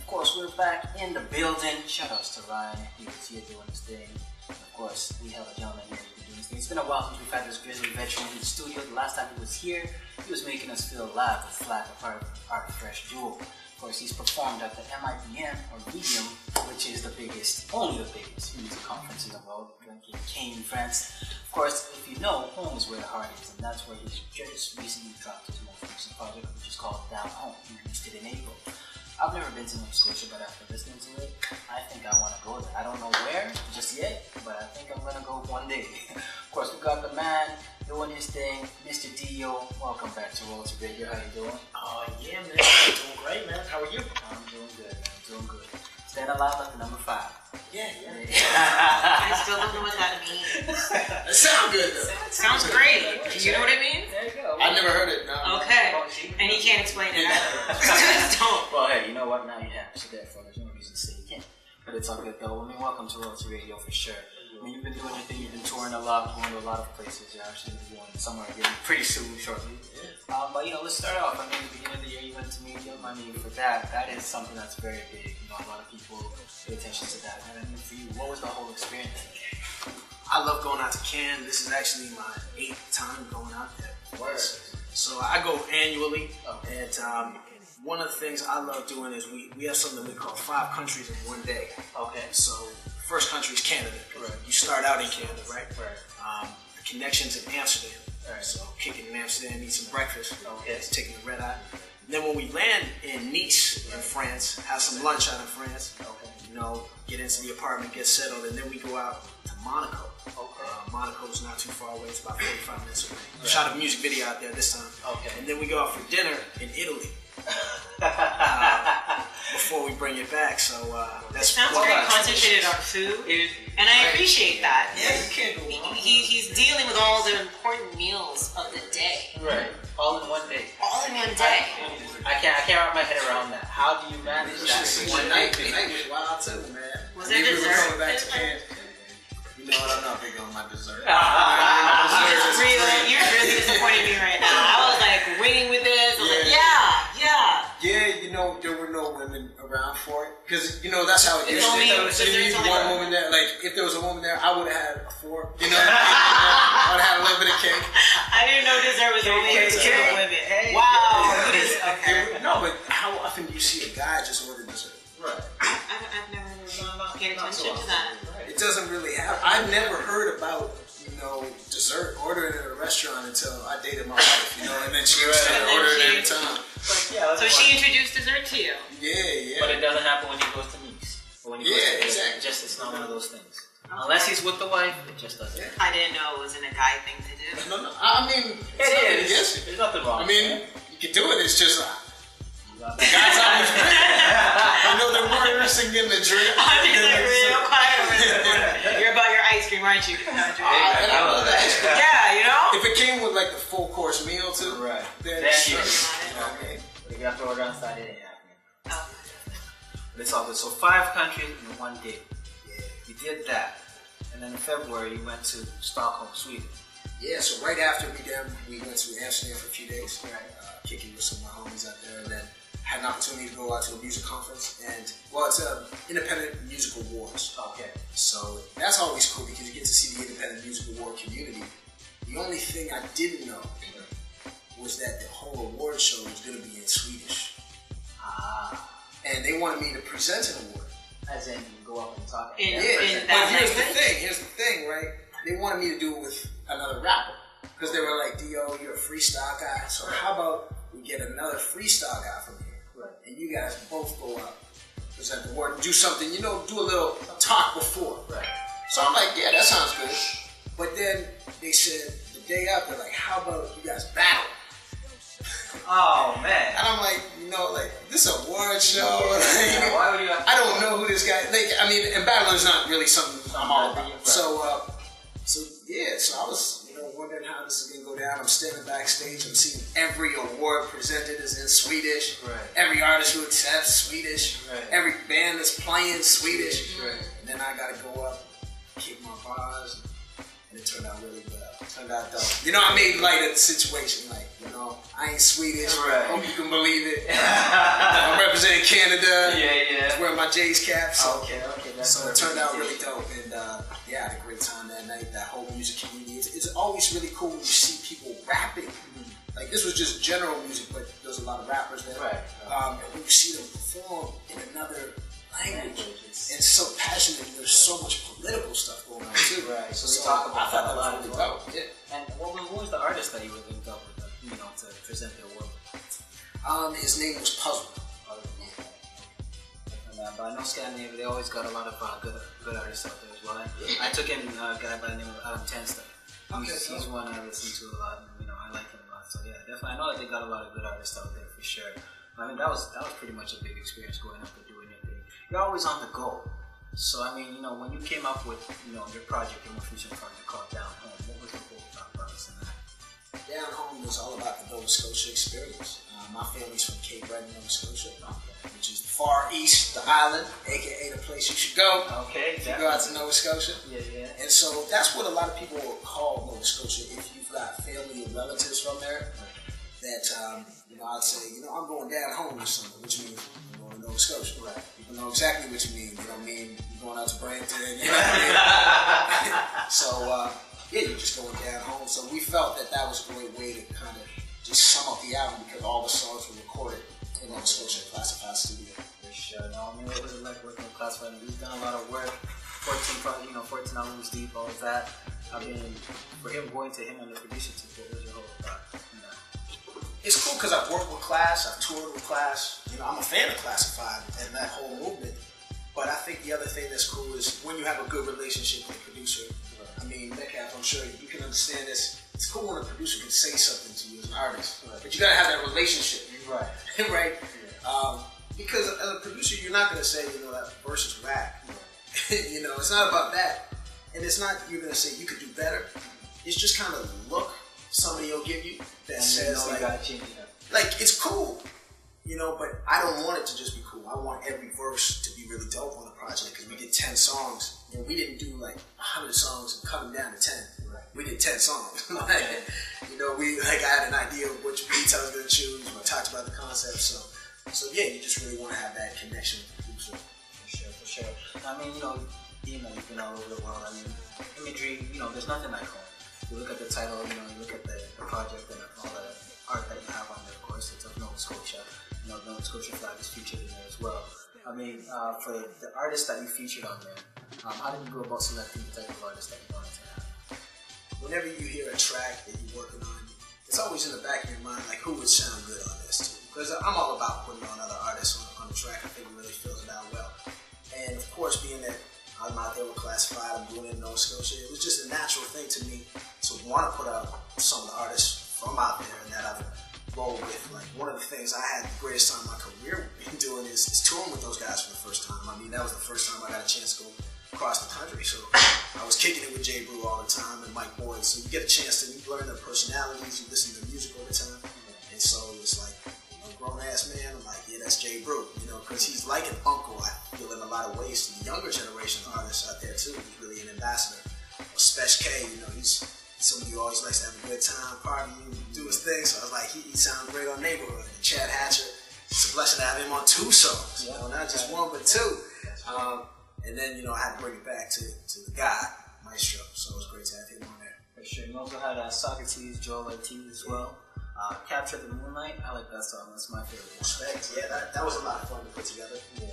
course, we're back in the building. Shout outs to Ryan. He was here doing his thing. Of course, we have a gentleman here who's been doing his thing. It's been a while since we've had this grizzly veteran in the studio. The last time he was here, he was making us feel alive with Flack, a part of Art Fresh Jewel. Of course, he's performed at the MIBM, or Medium, which is the biggest, only the biggest music conference in the world, like in Cannes, France. Of course, if you know, home is where the heart is, and that's where he's just recently dropped his most recent project, which is called Down Home. He released it in April. I've never been to Nova Scotia, but after listening to it, I think I want to go there. I don't know where just yet, but I think I'm going to go one day. Of course, we got the man doing his thing, Mr. Dio. Welcome back to Roll to Radio. How you doing? Oh, yeah, man. I'm doing great, man. How are you? I'm doing good, man. I'm doing good. Staying alive at the number 5. Yeah. I still don't know what that means. It sounds good, though. Sounds great. You know what I mean? There you go. I never heard it. No. Okay. And he can't explain it either. Just don't. Well, hey, you know what? Now you have. So therefore, there's no reason to say you can't. But it's all good, though. I mean, welcome to Roll to Radio for sure. I mean, you've been doing your thing. You've been touring a lot, going to a lot of places. You're actually going somewhere again pretty soon, shortly. But, you know, let's start off. I mean, at the beginning of the year, you went to Medium. I mean, for that is something that's very big. You know, a lot of people pay attention to that. And I mean, for you, what was the whole experience like? I love going out to Cannes. This is actually my 8th time going out there. Word. So I go annually. And one of the things I love doing is we have something we call 5 countries in one day. Okay. So the first country is Canada. Right. You start out in Canada, right? Right. The connection's in Amsterdam. Right. So kicking in Amsterdam, eat some breakfast. Okay. It's taking the red eye. And then when we land in Nice, in France, have some lunch out in France. Okay. You know, get into the apartment, get settled, and then we go out to Monaco. Okay. Monaco's not too far away. It's about 45 minutes away. Right. Shot a music video out there this time. Okay. And then we go out for dinner in Italy before we bring it back. So that's Sounds very concentrated on food, and I appreciate that. Yeah, you can't go wrong. He's dealing with all the important meals of the day. Right. All in one day. All in one day. I can't wrap my head around that. How do you manage that in one day? The night was wild too, man. Was there dessert? Coming back to Cannes. You know what? I'm not big on my dessert. You're really disappointing me right now. I was like waiting with this. I was like, yeah. Yeah, you know, there were no women around for it. Because, you know, that's how it is. There's You need only one woman there. Like, if there was a woman there, I would have had a fork. You know what I mean? I would have had a little bit of cake. I didn't know dessert was only for Cake. women. Hey. Wow. Okay. No, but how often do you see a guy just order dessert? Right. I've never really paid attention to that. It doesn't really happen. I've never heard about, you know, dessert ordering at a restaurant until I dated my wife, you know, and then she started ordering every time. So she introduced dessert to you? Yeah. But it doesn't happen when he goes to Nice. Or when he goes to exactly. It's not one of those things. Unless he's with the wife, it just doesn't. I didn't know it wasn't a guy thing to do. No. I mean, It is. There's nothing wrong. I mean, you can do it. It's just the guys always I know they're more interested in the drink. I'm just like real quiet over there. You're about your ice cream, aren't you? I love that. Yeah, you know? If it came with like the full course meal too, Right. then Sure. okay. But if you have to order on side, it ain't happening. Oh. But it's all good. So 5 countries in one day. You did that. And then in February, you went to Stockholm, Sweden. Yeah, so right after we went to Amsterdam for a few days, kicking with some of my homies out there, and then had an opportunity to go out to a music conference, and it's Independent Music Awards. Okay. So that's always cool because you get to see the Independent Music Award community. The only thing I didn't know was that the whole award show was going to be in Swedish. And they wanted me to present an award. As in, you go up and talk. In But that here's the thing, right? They wanted me to do it with another rapper. Because they were like, Dio, you're a freestyle guy, so how about we get another freestyle guy from here? Right. And you guys both go up, present the award, do something, you know, do a little talk before. Right. So I'm like, yeah, that sounds good. But then they said, the day after, like, how about you guys battle? Oh, man. And I'm like, you know, like, this award show. Yeah, why would you have to I don't know who this guy. Like, I mean, and battling's not really something I'm all about. Right. So I was, you know, wondering how this is gonna go down. I'm standing backstage. I'm seeing every award presented is in Swedish. Right. Every artist who accepts Swedish. Right. Every band that's playing Swedish. Right. And then I gotta go up, kick my bars, and it turned out really well. It turned out dope. You know, I made light of the situation. Like, you know, I ain't Swedish. Right. Hope you can believe it. I'm representing Canada. Yeah. my Jays cap. So, okay. So it turned out really dope, and yeah, I had a great time that night. That whole music community. It's always really cool when you see people rapping. Like this was just general music, but there's a lot of rappers there. Right. And when you see them perform in another language, it's so passionate. There's so much political stuff going on too. Right. So we talk about that a lot. Really dope. Yeah. And what was the artist that you were linked up with, to present their work? His name was Puzzle. But I know Scandinavia, they always got a lot of good artists out there as well. I took in a guy by the name of Adam Tensta. He's one I listen to a lot, and I like him a lot. So yeah, definitely, I know that they got a lot of good artists out there for sure. I mean, that was pretty much a big experience going up and doing your thing. You're always on the go. So I mean, when you came up with your project, your most recent project called Down Home, what was the whole thought process in that? Down Home was all about the Nova Scotia experience. My family's from Cape Breton, Nova Scotia, which is the far east, the island, aka the place you should go. Okay, if you go out to Nova Scotia. Yeah. And so that's what a lot of people call Nova Scotia. If you've got family and relatives from there, that I'd say, I'm going down home this summer, which means I'm going to Nova Scotia. Right. People know exactly what you mean. You don't mean you're going out to Brampton. You know what I mean? So yeah, you're just going down home. So we felt that was a great way to kind of just sum up the album because all the songs were recorded in Nova Scotia Classified Studio. For sure. No, what was it like working with Classified? We've done a lot of work, 14 albums deep, all of that. I mean, for him going to him on the producer team, what was your whole thought? It's cool because I've worked with Class, I've toured with Class. I'm a fan of Classified and that whole movement. But I think the other thing that's cool is when you have a good relationship with a producer. I mean, Metcalf, I'm sure you can understand this. It's cool when a producer can say something to you as an artist, but you gotta have that relationship. Right. Right? Yeah. Because as a producer, you're not gonna say, that verse is whack. It's not about that. And it's not you're gonna say you could do better. It's just kind of look somebody will give you that says like it's cool. But I don't want it to just be cool. I want every verse to be really dope on the project because we did 10 songs. We didn't do like 100 songs and cut them down to 10. Right. We did 10 songs. I had an idea of which beats I was going to choose. I talked about the concept. So yeah, you just really want to have that connection with the producer. For sure. I mean, you've been all over the world. I mean, imagery, there's nothing like home. You look at the title, you look at the project and all the art that you have on there, of course, it's of Nova Scotia. The Nova Scotia flag is featured in there as well. I mean, for the artists that you featured on there, how did you go about selecting the type of artist that you wanted to have? Whenever you hear a track that you're working on, it's always in the back of your mind, like who would sound good on this too? Because I'm all about putting on other artists on the track. I think it really fills it out well. And of course, being that I'm out there with Classified, I'm doing it in Nova Scotia, it was just a natural thing to me to want to put out some of the artists from out there and that I would roll with. Like one of the things I had the greatest time in my career doing is touring with those guys for the first time. I mean, that was the first time I got a chance to go across the country. So I was kicking it with Jay Brew all the time and Mike Boyd. So you get a chance to learn their personalities, you listen to music all the time. And so it's like, grown ass man, I'm like, yeah, that's Jay Brew, because he's like an uncle, I feel, in a lot of ways to the younger generation of artists out there too. He's really an ambassador. Spesh K, he's somebody who always likes to have a good time, party, do his thing. So I was like, he sounds great on Neighborhood. And Chad Hatcher, it's a blessing to have him on 2 songs, not just 1 but 2. And then I had to bring it back to the guy, Maestro. So it was great to have him on there. For sure. You also had Socrates, Joel Ortiz as well. Capture the Moonlight, I like that song. That's my favorite one. Respect. Yeah, that was a lot of fun to put together. Yeah,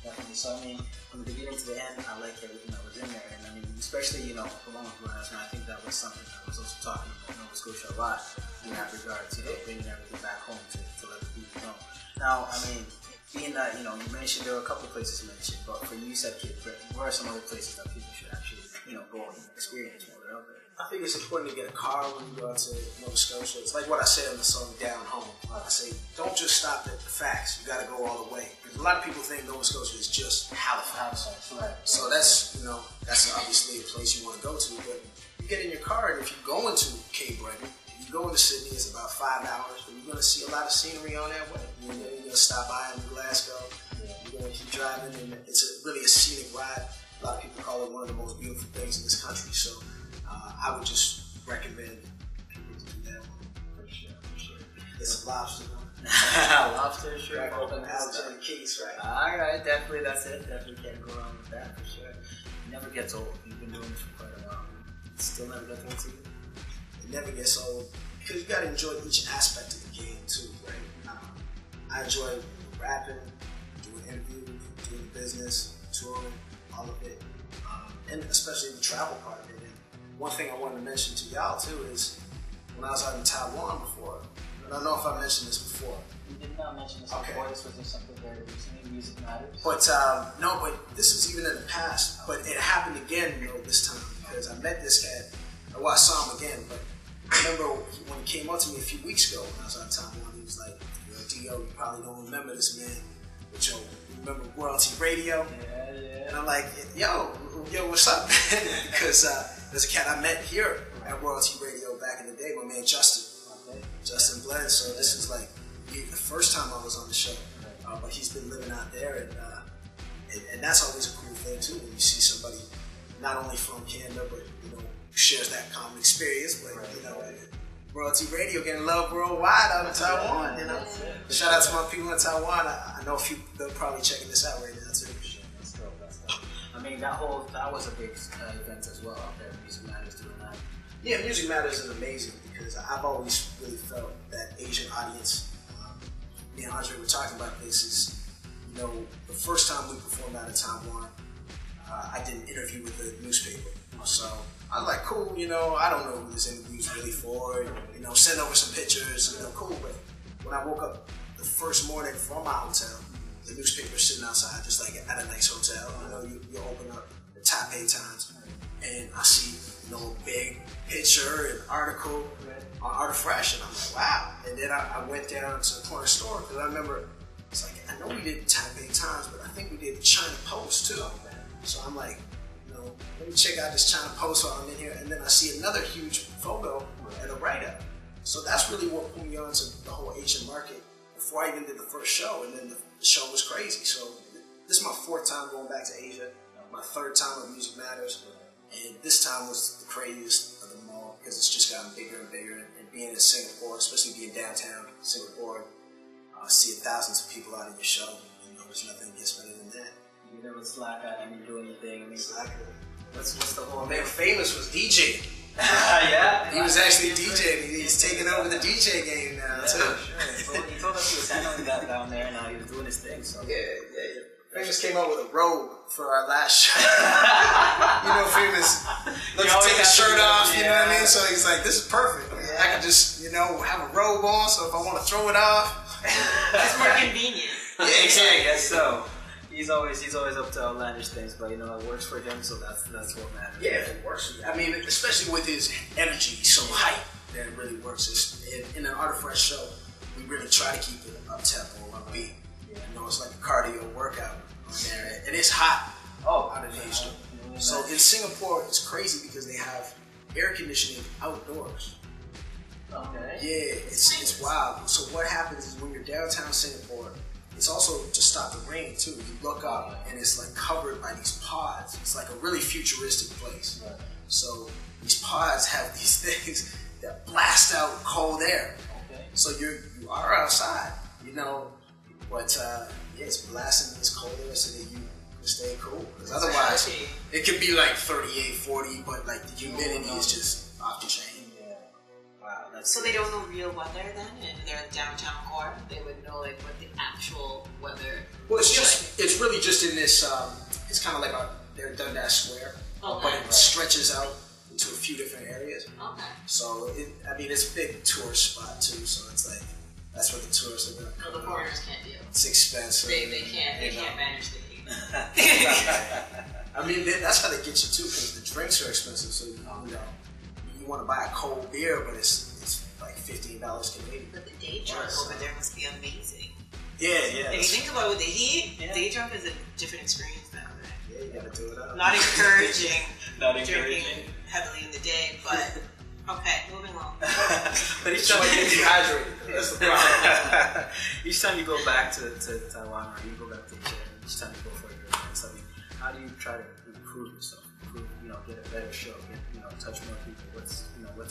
definitely. So I mean, from the beginning to the end, I like everything that was in there, and I mean, especially along with Glass, and I think that was something I was also talking about Nova Scotia a lot in that regard, bringing everything back home to let the people know. Now, I mean, being that you mentioned there were a couple of places mentioned, but for you said Cape Breton, where are some other places that people should actually go and experience while they're out there? I think it's important to get a car when you go out to Nova Scotia. It's like what I said in the song Down Home. I say, don't just stop at the facts. You got to go all the way. Because a lot of people think Nova Scotia is just Halifax. Right. So that's, that's obviously a place you want to go to. But you get in your car, and if you go into Cape Breton, if you go into Sydney, it's about 5 hours. But you're going to see a lot of scenery on that way. You're going to stop by in Glasgow. You're going to keep driving, and it's really a scenic ride. A lot of people call it one of the most beautiful things in this country. So I would just recommend people to do that one. For sure. Get some lobster. lobster, sure. Crack open Alexander Keith's, right? Alright, definitely, that's it. Definitely can't go wrong with that for sure. It never gets old. You've been doing this for quite a while. It still never gets old to you? It never gets old because you gotta enjoy each aspect of the game too, right? I enjoy rapping, doing interviews, doing business, touring, all of it, and especially the travel part of it. And one thing I wanted to mention to y'all too is when I was out in Taiwan before, I don't know if I mentioned this before. You did not mention this before. This was just something very recently. Music Matters. But no, but this was even in the past. But it happened again, this time because I met this cat. Well, I saw him again, but I remember when he came up to me a few weeks ago when I was out in Taiwan. He was like, "Yo, you probably don't remember this man, but yo, you remember Royalty Radio?" Yeah. And I'm like, "Yo, what's up?" Because there's a cat I met here at Royalty Radio back in the day, my man Justin. Justin Blend. So this is like the first time I was on the show, but he's been living out there, and that's always a cool thing too when you see somebody not only from Canada but shares that common experience. But Royalty Radio getting love worldwide out of Taiwan. Shout out to my people in Taiwan. I know a few they're probably checking this out right now too. That's dope. I mean that was a big event as well out there. Music Matters doing that. Yeah, Music Matters is amazing because I've always really felt that Asian audience, me and Andre were talking about this, is, the first time we performed out in Taiwan, I did an interview with the newspaper. So I was like, cool, I don't know who this interview's really for, send over some pictures, cool. But when I woke up the first morning from my hotel, the newspaper's sitting outside just like at a nice hotel. You open up the Taipei Times and I see a big picture and article on Art of Fresh, and I'm like, wow. And then I went down to the corner store because I remember it's like, I know we did Taipei Times, but I think we did the China Post too. So I'm like, let me check out this China Post while I'm in here, and then I see another huge photo and a write-up. So that's really what put me on to the whole Asian market before I even did the first show, and then the show was crazy. So this is my 4th time going back to Asia, my 3rd time with Music Matters. And this time was the craziest of them all because it's just gotten bigger and bigger. And being in Singapore, especially being downtown Singapore, seeing thousands of people out of your show, there's nothing gets better than that. You never slack at and you do anything. I mean, what's the whole man? Famous was DJing. Yeah, he was actually DJing. He's taking over the DJ game now too. Sure. He told us he was handling that down there, and now he was doing his thing. So yeah. Famous came up with a robe for our last show. Famous loves to take his shirt off, you know what I mean? So he's like, this is perfect. I can just, have a robe on, so if I want to throw it off. It's more convenient. Yeah, exactly. I guess so. He's always up to outlandish things, but it works for him, so that's what matters. Yeah, it works. I mean, especially with his energy so hype, that it really works. In an Art of Fresh show, we really try to keep it up tempo, upbeat. It's like a cardio workout on there, and it's hot out in Asia. So in Singapore, it's crazy because they have air conditioning outdoors. Okay. Yeah, it's wild. So what happens is when you're downtown Singapore, it's also to stop the rain too. You look up and it's like covered by these pods. It's like a really futuristic place. Right. So these pods have these things that blast out cold air. Okay. So you are outside, but it's blasting this cold air so that you can stay cool. Because otherwise, it could be like 38, 40, but like the humidity is just off the chain. Wow, so they don't know real weather then, and they're in downtown core. They would know what the actual weather. Well, it's really just in this. It's kind of like their Dundas Square, but it stretches out into a few different areas. Okay. So it's a big tourist spot too. So it's like that's where the tourists are going to come. The foreigners can't deal. It's expensive. They can't manage the heat. That's how they get you too, because the drinks are expensive. So you want to buy a cold beer, but it's like $15 Canadian. But the day drunk over there must be amazing. Yeah. If you think about it with the heat, day drunk is a different experience down there. Yeah, you gotta do it up. Not encouraging. Drinking heavily in the day, but okay, moving on. But each time you get dehydrated. That's the problem. Each time you go back to Taiwan or you go back to Asia, each time you go for your events, how do you try to improve yourself? Get a better show, touch more people. What's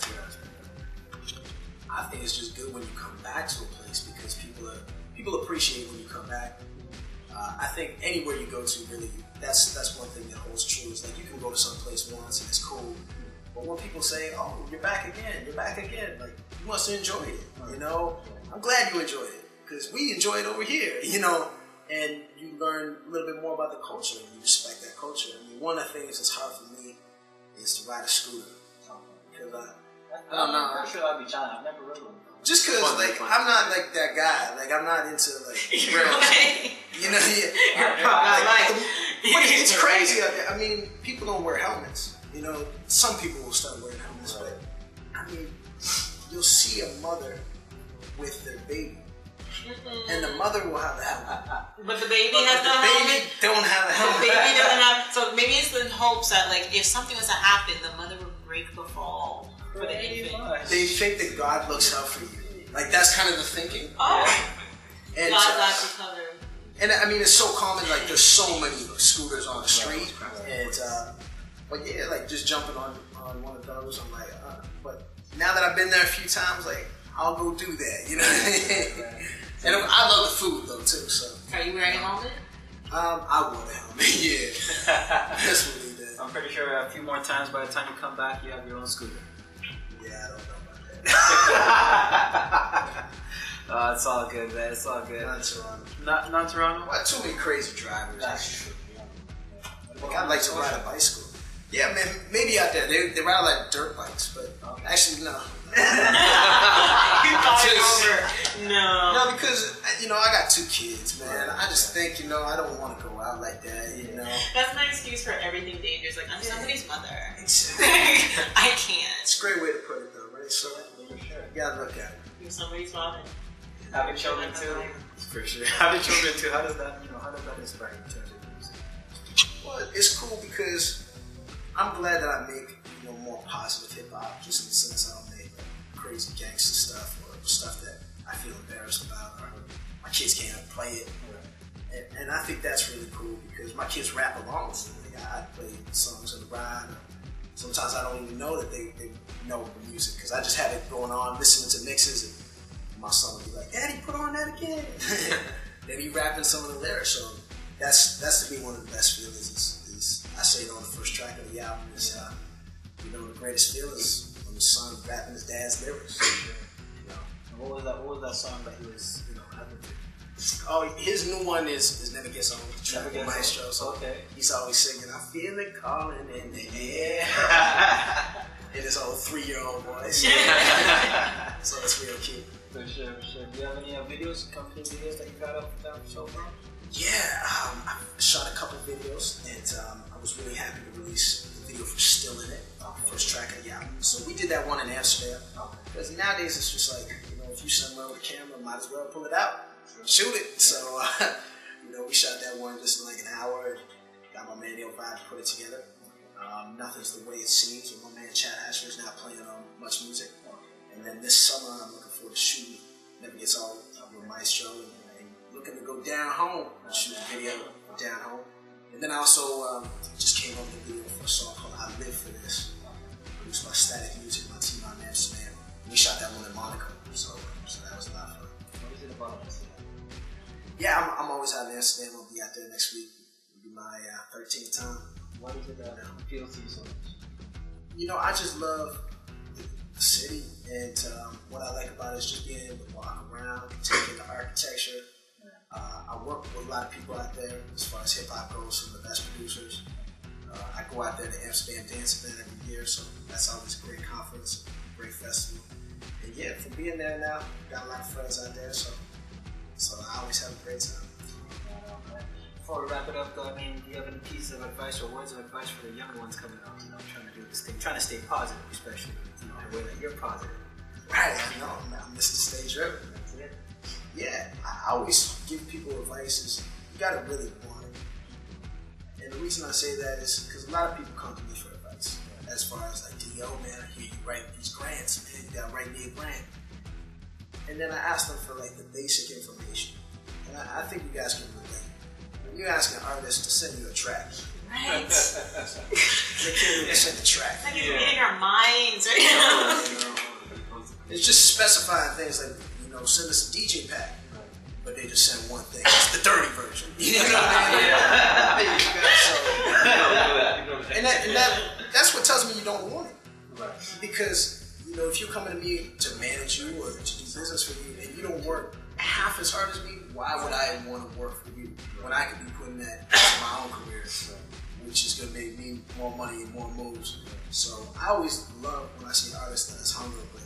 your aspect of it? I think it's just good when you come back to a place because people appreciate when you come back. I think anywhere you go to, really, that's one thing that holds true. Is like you can go to some place once and it's cool, but when people say, "Oh, you're back again," like you must have enjoyed it. You know, I'm glad you enjoyed it because we enjoy it over here. You know, and you learn a little bit more about the culture and you respect that culture. I mean, one of the things that's hard for me is to ride a scooter because I don't know. I'm sure I'd be challenged. I've never rode one. Just because, like, I'm not like that guy. Like, I'm not into like rails. You know, but it's crazy out there. I mean, people don't wear helmets. You know, some people will start wearing helmets, but I mean, you'll see a mother with their baby, and the mother will have a helmet, but the baby has no helmet. Baby don't have a helmet. The baby doesn't have. So maybe it's in hopes that, like, if something was to happen, the mother would break the fall for the infant. They think that God looks out for you. Like, that's kind of the thinking. Oh, and God got you covered. And I mean, it's so common. Like, there's so many scooters on the street, and but yeah, like just jumping on one of those, I'm like, but now that I've been there a few times, like I'll go do that, you know. And I love the food though too. So are you wearing a helmet? I wore a helmet. Yeah, that's what he did. I'm pretty sure a few more times by the time you come back, you have your own scooter. Yeah, I don't know about that. It's all good, man. It's all good. Not Toronto. Not Toronto? Why too many crazy drivers? That's true. Like, I'd like to ride a bicycle. Yeah, man, maybe out there. They ride like dirt bikes, but actually, no. No, because, you know, I got 2 kids, man. I just think, you know, I don't want to go out like that, you know. That's my excuse for everything dangerous. Like, I'm somebody's mother. Exactly. I can't. It's a great way to put it, though, right? So, you gotta look at it. You're somebody's father. Having children too, for sure. Having children too, how does that inspire you in terms of music? Well, it's cool because I'm glad that I make, you know, more positive hip hop, just in the sense I don't make crazy gangster stuff or stuff that I feel embarrassed about or my kids can't play it. And I think that's really cool because my kids rap along with me. Like, I play songs in the ride. Sometimes I don't even know that they know the music because I just have it going on, listening to mixes, and my son would be like, "Daddy, put on that again." Then he rapping some of the lyrics. So that's to me one of the best feelings. Is I say it on the first track of the album. Is you know, the greatest feeling is when the son rapping his dad's lyrics. You know. And what was that song that he was, you know, rapping to? Oh, his new one is Never Gets Old. Track with Maestro. So okay. He's always singing, "I feel it calling in the air." In his old 3-year-old voice. So it's real cute. For sure. Do you have any videos, company videos that you got up down so far? Yeah, I shot a couple videos, and I was really happy to release the video for Still in It, first track of the album. So we did that one in Amsterdam. Because nowadays it's just like, you know, if you somewhere with a camera, might as well pull it out, shoot it. So, you know, we shot that one just in like an hour, and got my man Vibe to put it together. Nothing's the way it seems, with my man Chad Asher is now playing on Much Music. And then this summer, I'm looking forward to shooting Never Gets Old with Maestro, and looking to go down home and shoot a video down home. And then I also just came up with a video for a song called "I Live for This," produced by Static Music, my team out in Amsterdam. We shot that one in Monaco, so that was a lot of fun. What is it about Amsterdam? Yeah, I'm always out in Amsterdam. I'll be out there next week. It'll be my 13th time. What is it that appeals to you so much? You know, I just love the city, and what I like about it is just being able to walk around, take in the architecture. I work with a lot of people out there as far as hip hop goes, some of the best producers. I go out there to Amsterdam Dance Event every year, so that's always a great conference, a great festival. And yeah, for being there now, got a lot of friends out there, so I always have a great time. Before we wrap it up, though, I mean, do you have any pieces of advice or words of advice for the younger ones coming up, you know, trying to do this thing, trying to stay positive, especially, you know, in a way that you're positive? Right, I know, I'm Mr. Stay Driven. That's it. Yeah, I always give people advice is you gotta really want it. And the reason I say that is because a lot of people come to me for advice. As far as like, "Yo, man, I hear you write these grants, man, you gotta write me a grant." And then I ask them for like the basic information. And I think you guys can relate. When you ask an artist to send you a track, Right. they can't even send a track. It's like you're reading our minds right now. It's just specifying things like, you know, send us a DJ pack. But they just send one thing. It's the dirty version. You know what I mean? That's what tells me you don't want it. Right. Because, you know, if you're coming to me to manage you or to do business with you and you don't work half as hard as me, why would I want to work for you when I could be putting that into my own career, which is going to make me more money and more moves. So I always love when I see artists that's hungry, but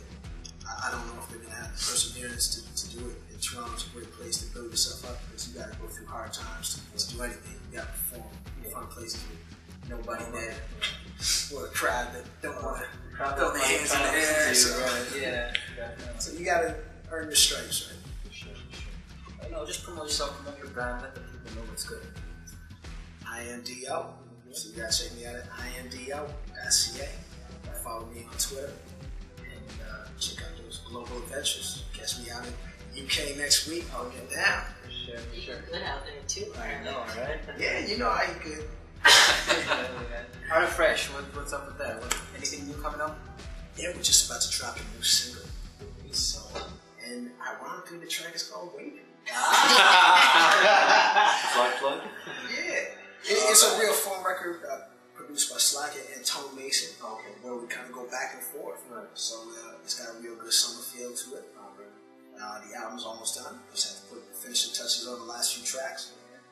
I don't know if they're going to have the perseverance to do it. And Toronto's a great place to build yourself up because you got to go through hard times to do anything. You got to perform in fun places with nobody there, or a crowd that don't want to throw their hands in the air. So you got to earn your stripes, right? For sure. You know, just promote yourself, promote your brand, let the people know what's good. IMDO. So you guys check me out at imdo.ca. Follow me on Twitter and check out those global adventures. Catch me out in UK next week. I'll get down. For sure. You're good out there too. I know, right? Yeah, you know I ain't good. Art Fresh, what's up with that? Anything new coming up? Yeah, we're just about to drop a new single. So, and ironically, the track is called Waiting. Plug. Yeah. It's a real fun record produced by Slacker and Tone Mason, where we kind of go back and forth. Right. So it's got a real good summer feel to it. The album's almost done. Just have to put the finishing touches on the last few tracks.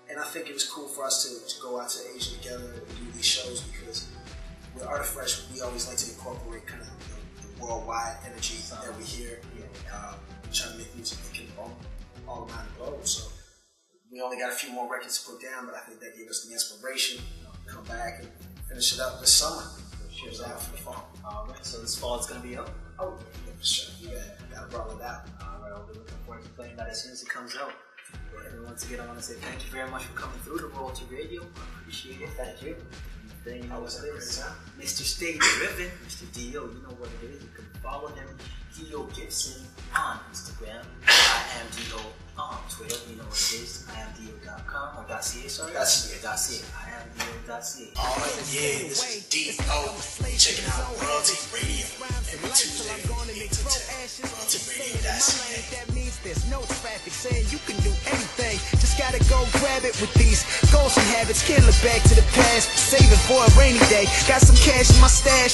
And I think it was cool for us to go out to Asia together and do these shows because with Art Fresh, we always like to incorporate kind of the worldwide energy that we hear. Trying to make music that can go all around the globe. So we only got a few more records to put down, but I think that gave us the inspiration to come back and finish it up this summer. Cheers out for the fall. Alright, so this fall it's going to be up? Oh, yeah, for sure. Gotta roll it out. Alright, I'll be looking forward to playing that as soon as it comes out. And once again, I want to say thank you very much for coming through to Royalty Radio. I appreciate it. Thank you. Then you know what it is. Mr. Stay Driven, Mr. Dio, you know what it is. You can follow him, Dio Gibson, on Instagram. I am Dio on Twitter. You know what it is. IamDio.com or .ca, sorry. .ca. IamDio.ca. Oh yeah, this is D.O. Checking out Royalty Radio every Tuesday from 8 to 10. RoyaltyRadio.ca. That means there's no traffic saying you can do anything. Just gotta go grab it with these goals and habits. Can't look back to the past, save it for a rainy day. Got some cash in my stash.